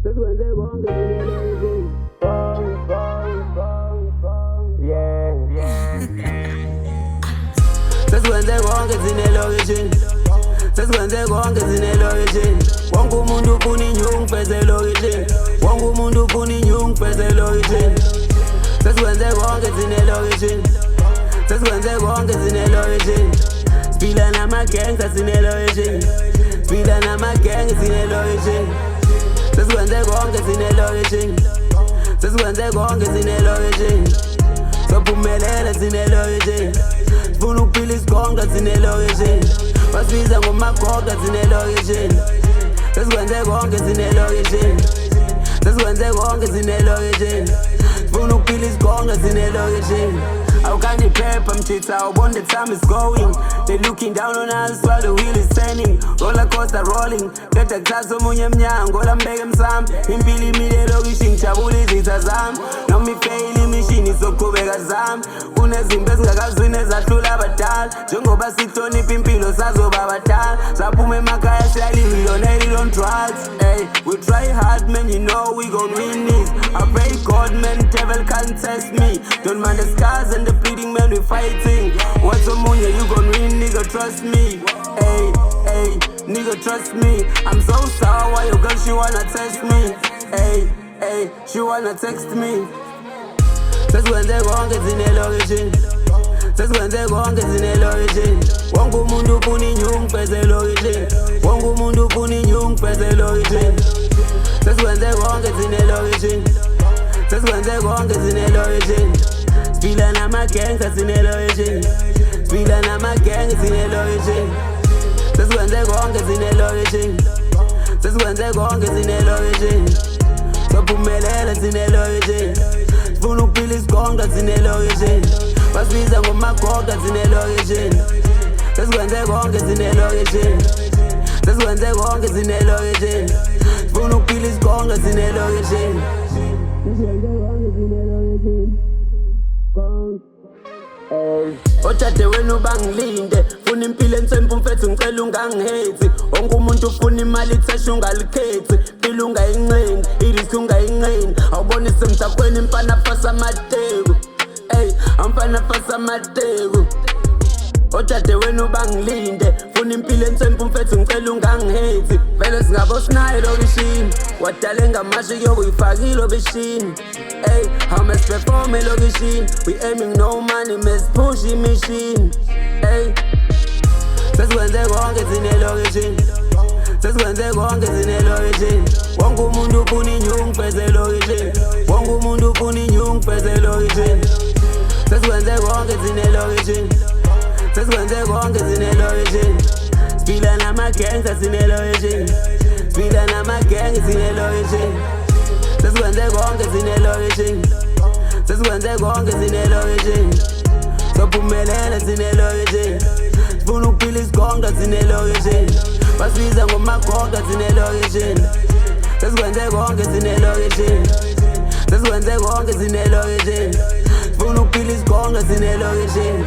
Sesikwenze konke sinelokishini. Sesikwenze konke sinelokishini. Sesikwenze konke sinelokishini. Wonke umuntu ufuna inyungu feze elokishini. Wonke umuntu ufuna inyungu feze elokishini. Sesikwenze konke sinelokishini. Sesikwenze konke sinelokishini. Siphila nama-gangsta sinelokishini. Siphila nama-gang sinelokishini. Sesikwenze konke sinelokishini. Sesikwenze konke sinelokishini. Sophumelela sinelokishini. Sifuna ukuphila isikonga sinelokishini. Basibiza ngomagoga sinelokishini. Sesikwenze konke sinelokishini. Sesikwenze konke sinelokishini. Sifuna ukuphila isikonga sinelokishini. Awukandiphepha mthitha awubona the time is going. They looking down on us while the wheel is turning. Roller coaster rolling. Qeda kuthatha omunye emnyango lambeke emsamo. Impilo imile elokishini ngijabula izitha zami. Noma ifeyile imishini izoqhubeka zami. Kunezimpi ezingakazwini ezahlula abadala. Njengoba sihlonipha impilo sazoba abadala. Saphuma emakhaya siyalivillionaire on drugs. Hey, we try hard man, you know we gon' win this. I pray God man, devil can't test me. Don't mind the scars and the bleeding man, we fighting. What's omunye, you gon' win, nigga, trust me. Hey, hey, nigga, trust me. I'm so sour, why your girl, she wanna test me. Hey, hey, she wanna text me. Sesikwenze konke sinelokishini. Sesikwenze konke sinelokishini. Wonke umuntu ufuna inyungu feze elokishini. Wonke umuntu ufuna inyungu feze elokishini. Sesikwenze konke sinelokishini. Sesikwenze konke sinelokishini. Siphila nama-gangsta sinelokishini. Siphila nama-gang sinelokishini. Sesikwenze konke sinelokishini. Sesikwenze konke sinelokishini. Sophumelela sinelokishini. Sifuna ukuphila isikonga sinelokishini. Basibiza ngomagoga sinelokishini. Sesikwenze konke sinelokishini. Sesikwenze konke sinelokishini. Sifuna ukuphila isikonga sinelokishini. Othathe wena ubangilinde. Funa impilo ensempu mfethu ngicela ungangihethi. Wonke umuntu ufuna imali ithesha ungalikhethi. Phila ungayinqeni, iriski ungayinqeni. Awubona isemthakweni mfana fasa amateku. Ey, amfana fasa amateku. Othathe wena ubangilinde. Funa impilo ensempu mfethu ngicela ungangihethi. Vele singabo sinayo elokishini. Wadale ngamashi yokuyifakile obishini. Hey, how much perform elokishini. We aiming no money, mess push machine. Hey, sesikwenze konke sinelokishini. Sesikwenze konke sinelokishini. Wonke umuntu ufuna inyungu feze elokishini. Wonke umuntu ufuna inyungu feze elokishini. Sesikwenze konke sinelokishini. Sesikwenze konke sinelokishini. Siphila nama-gangsta sinelokishini. Siphila nama-gang sinelokishini. Sesikwenze konke sinelokishini. Sesikwenze konke sinelokishini. Sophumelela sinelokishini. Sifuna ukuphila isikonga sinelokishini. Basibiza ngomagoga sinelokishini. Sesikwenze konke sinelokishini. Sesikwenze konke sinelokishini. Sifuna ukuphila isikonga sinelokishini.